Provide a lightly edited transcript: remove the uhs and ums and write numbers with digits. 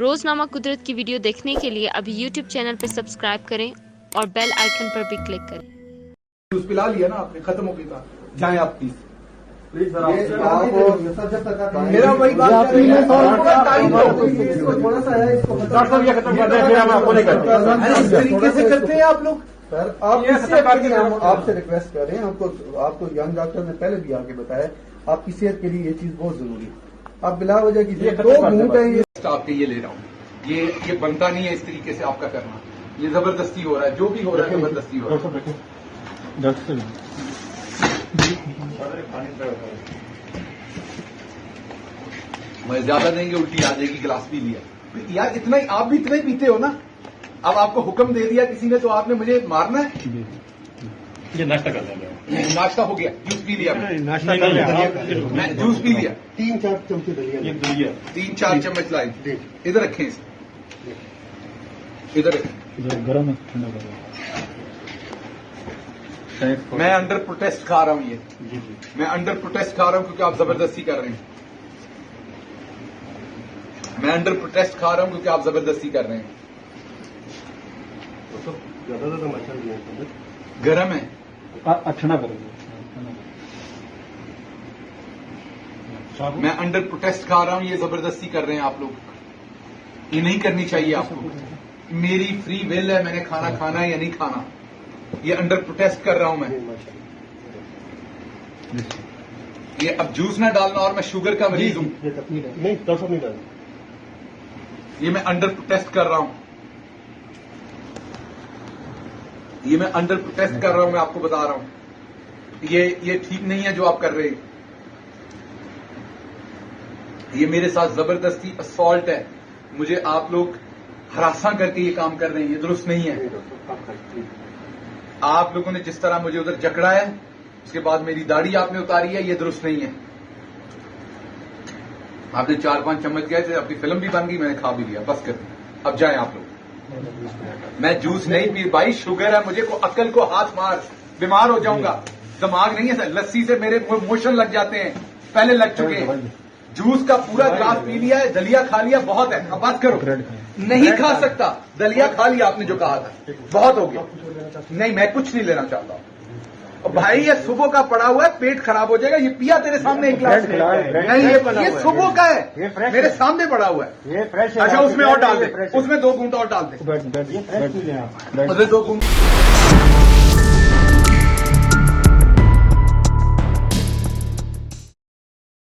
रोजनामा कुदरत की वीडियो देखने के लिए अभी यूट्यूब चैनल पर सब्सक्राइब करें और बेल आइकन पर भी क्लिक करें। जूस पिला लिया ना आपने, खत्म हो गया। जाए आप प्लीज मेरा वही बात थोड़ा सा है, इसको खत्म कर दें, फिर हम आपको नहीं करते। इस तरीके से करते हैं आप लोग। सर आप आपसे रिक्वेस्ट कर रहे हैं, आपको यंग डॉक्टर ने पहले भी आके बताया, आपकी सेहत के लिए ये चीज बहुत जरूरी है। आप बिला वजह की 2 घूंट है ये आपके ये ले रहा हूँ, ये बनता नहीं है इस तरीके से आपका करना। ये जबरदस्ती हो रहा है, जो भी हो रहा है जबरदस्ती हो रहा है। मैं ज्यादा देंगे उल्टी आ जाएगी, गिलास पी लिया यार, इतना ही आप भी इतना ही पीते हो ना। अब आपको हुक्म दे दिया किसी ने तो आपने मुझे मारना है। ये नाश्ता कर लिया, नाश्ता हो गया, जूस पी लिया, नाश्ता कर लिया, मैं जूस पी लिया, 3-4 चमचे दलिया, 3-4 चम्मच लाई, इधर रखें इसे, इधर रखें। गरम है, ठंडा कर मैं अंडर प्रोटेस्ट खा रहा हूं ये, मैं अंडर प्रोटेस्ट खा रहा हूं क्योंकि आप जबरदस्ती कर रहे हैं। मैं अंडर प्रोटेस्ट खा रहा हूं क्योंकि आप जबरदस्ती कर रहे हैं। गरम है, ठंडा करो। मैं अंडर प्रोटेस्ट खा रहा हूं, ये जबरदस्ती कर रहे हैं आप लोग। ये नहीं करनी चाहिए आपको। मेरी फ्री विल है, मैंने खाना खाना है या नहीं खाना। ये अंडर प्रोटेस्ट कर रहा हूं मैं। ये अब जूस ना डालना, और मैं शुगर का मरीज हूं। नहीं तो नहीं डाल, ये मैं अंडर प्रोटेस्ट कर रहा हूं, ये मैं अंडर प्रोटेस्ट कर रहा हूं, मैं आपको बता रहा हूं। ये ठीक नहीं है जो आप कर रहे हैं। ये मेरे साथ जबरदस्ती असॉल्ट है। मुझे आप लोग हरासा करके ये काम कर रहे हैं, ये दुरुस्त नहीं है। आप लोगों ने जिस तरह मुझे उधर जकड़ा है, उसके बाद मेरी दाढ़ी आपने उतारी है, ये दुरुस्त नहीं है। आपने 4-5 चम्मच गए थे, अपनी फिल्म भी बन गई, मैंने खा भी लिया, बस कर। अब जाएं आप लोग। मैं जूस नहीं पी भाई, शुगर है मुझे, को अकल को हाथ मार, बीमार हो जाऊंगा। दिमाग नहीं है सर, लस्सी से मेरे मोशन लग जाते हैं, पहले लग चुके हैं। जूस का पूरा ग्लास पी लिया है, दलिया खा लिया, बहुत है, अब बात करो। नहीं खा सकता, दलिया खा लिया आपने जो कहा था, बहुत हो गया। नहीं, मैं कुछ नहीं लेना चाहता। और भाई ये सुबह का पड़ा हुआ है, पेट खराब हो जाएगा। ये पिया तेरे सामने एक गिलास नहीं, ये सुबह का है, मेरे सामने पड़ा हुआ है। अच्छा उसमें और डाल दे, उसमें 2 घूंट और डाल दे, उसमें 2 घूंट।